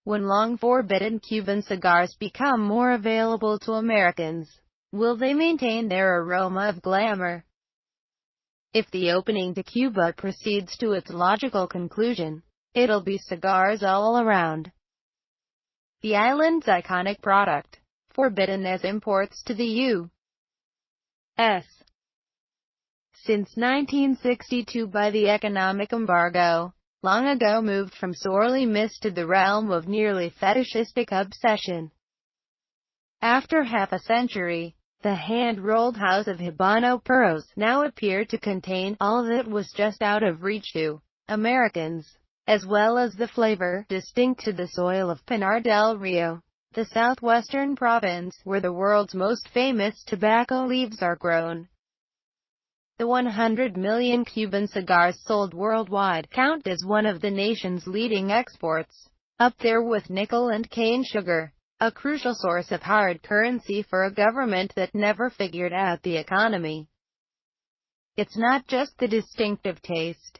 When long-forbidden Cuban cigars become more available to Americans, will they maintain their aroma of glamour? If the opening to Cuba proceeds to its logical conclusion, it'll be cigars all around. The island's iconic product, forbidden as imports to the U.S. since 1962 by the economic embargo, long ago moved from sorely missed to the realm of nearly fetishistic obsession. After half a century, the hand-rolled house of Habano Puros now appeared to contain all that was just out of reach to Americans, as well as the flavor distinct to the soil of Pinar del Rio, the southwestern province where the world's most famous tobacco leaves are grown. The 100 million Cuban cigars sold worldwide count as one of the nation's leading exports, up there with nickel and cane sugar, a crucial source of hard currency for a government that never figured out the economy. It's not just the distinctive taste.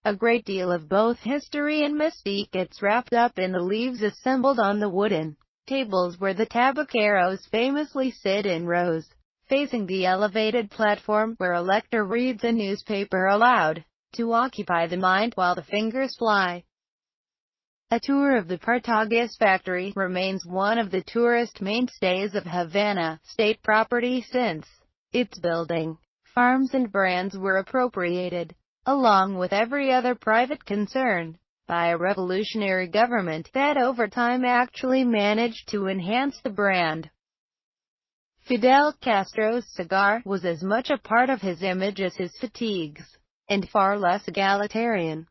A great deal of both history and mystique gets wrapped up in the leaves assembled on the wooden tables where the tabaqueros famously sit in rows, facing the elevated platform where a lector reads a newspaper aloud, to occupy the mind while the fingers fly. A tour of the Partagas factory remains one of the tourist mainstays of Havana state property since its building, farms and brands were appropriated, along with every other private concern, by a revolutionary government that over time actually managed to enhance the brand. Fidel Castro's cigar was as much a part of his image as his fatigues, and far less egalitarian.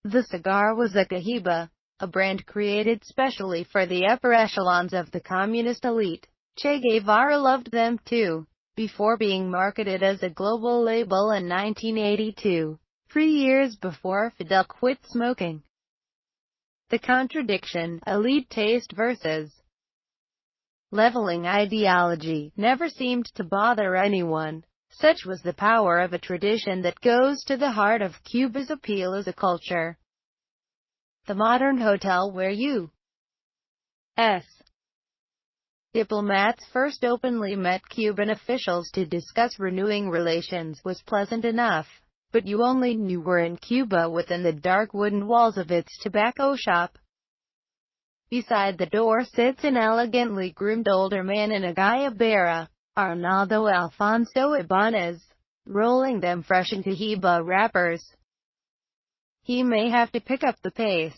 The cigar was a Cohiba, a brand created specially for the upper echelons of the communist elite. Che Guevara loved them too, before being marketed as a global label in 1982, 3 years before Fidel quit smoking. The contradiction, elite taste versus leveling ideology, never seemed to bother anyone. Such was the power of a tradition that goes to the heart of Cuba's appeal as a culture. The modern hotel where U.S. diplomats first openly met Cuban officials to discuss renewing relations was pleasant enough, but you only knew were in Cuba within the dark wooden walls of its tobacco shop. Beside the door sits an elegantly groomed older man in a gayabera, Arnaldo Alfonso Ibanez, rolling them fresh in Cohiba wrappers. He may have to pick up the pace.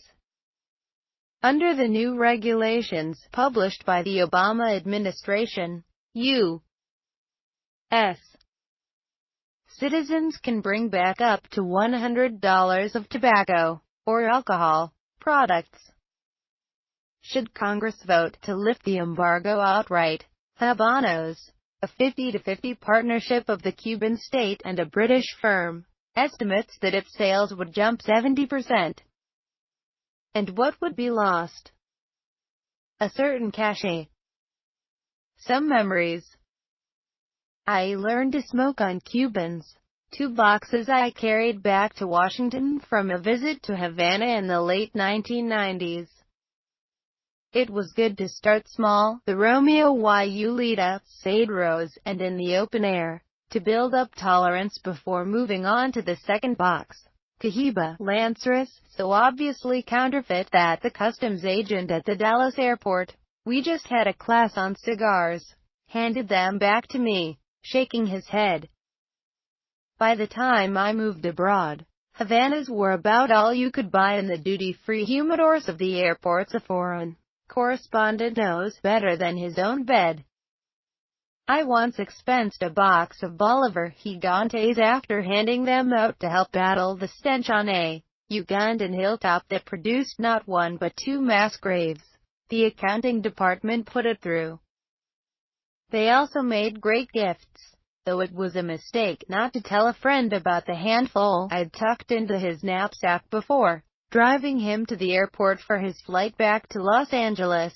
Under the new regulations, published by the Obama administration, U.S. citizens can bring back up to $100 of tobacco, or alcohol, products. Should Congress vote to lift the embargo outright, Habanos, a 50-50 partnership of the Cuban state and a British firm, estimates that its sales would jump 70%. And what would be lost? A certain cachet. Some memories. I learned to smoke on Cubans. 2 boxes I carried back to Washington from a visit to Havana in the late 1990s. It was good to start small, the Romeo y Julita, Cedros, and in the open air, to build up tolerance before moving on to the second box. Cohiba, Lanceros, so obviously counterfeit that the customs agent at the Dallas airport, we just had a class on cigars, handed them back to me, shaking his head. By the time I moved abroad, Havanas were about all you could buy in the duty-free humidors of the airports. A foreign correspondent knows better than his own bed. I once expensed a box of Bolivar Gigantes after handing them out to help battle the stench on a Ugandan hilltop that produced not 1 but 2 mass graves. The accounting department put it through. They also made great gifts, though it was a mistake not to tell a friend about the handful I'd tucked into his knapsack before driving him to the airport for his flight back to Los Angeles.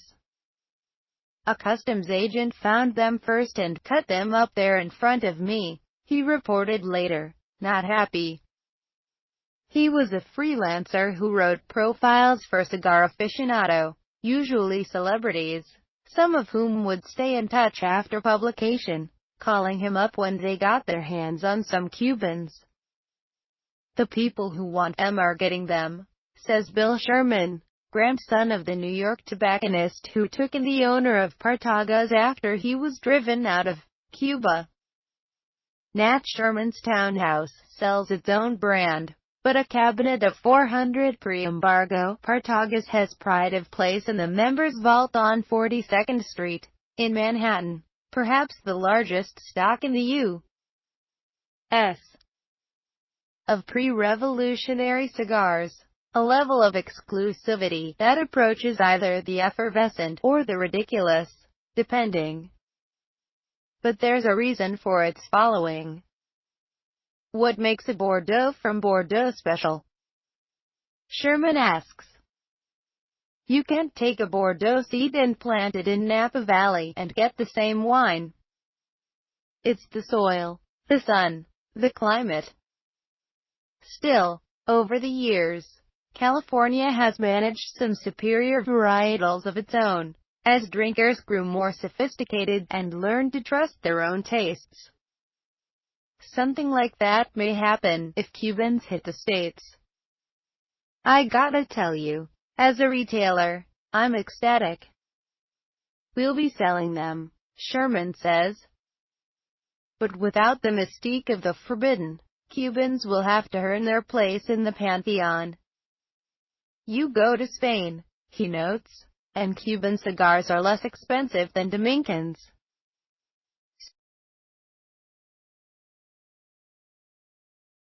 A customs agent found them first and cut them up there in front of me, he reported later, not happy. He was a freelancer who wrote profiles for cigar aficionado, usually celebrities, some of whom would stay in touch after publication, calling him up when they got their hands on some Cubans. "The people who want them are getting them," says Bill Sherman, grandson of the New York tobacconist who took in the owner of Partagas after he was driven out of Cuba. Nat Sherman's townhouse sells its own brand, but a cabinet of 400 pre-embargo Partagas has pride of place in the members' vault on 42nd Street, in Manhattan, perhaps the largest stock in the U.S. of pre-revolutionary cigars, a level of exclusivity that approaches either the effervescent or the ridiculous, depending. But there's a reason for its following. What makes a Bordeaux from Bordeaux special? Sherman asks. You can't take a Bordeaux seed and plant it in Napa Valley and get the same wine. It's the soil, the sun, the climate. Still, over the years, California has managed some superior varietals of its own, as drinkers grew more sophisticated and learned to trust their own tastes. Something like that may happen if Cubans hit the States. I gotta tell you, as a retailer, I'm ecstatic. We'll be selling them, Sherman says. But without the mystique of the forbidden, Cubans will have to earn their place in the pantheon. You go to Spain, he notes, and Cuban cigars are less expensive than Dominicans.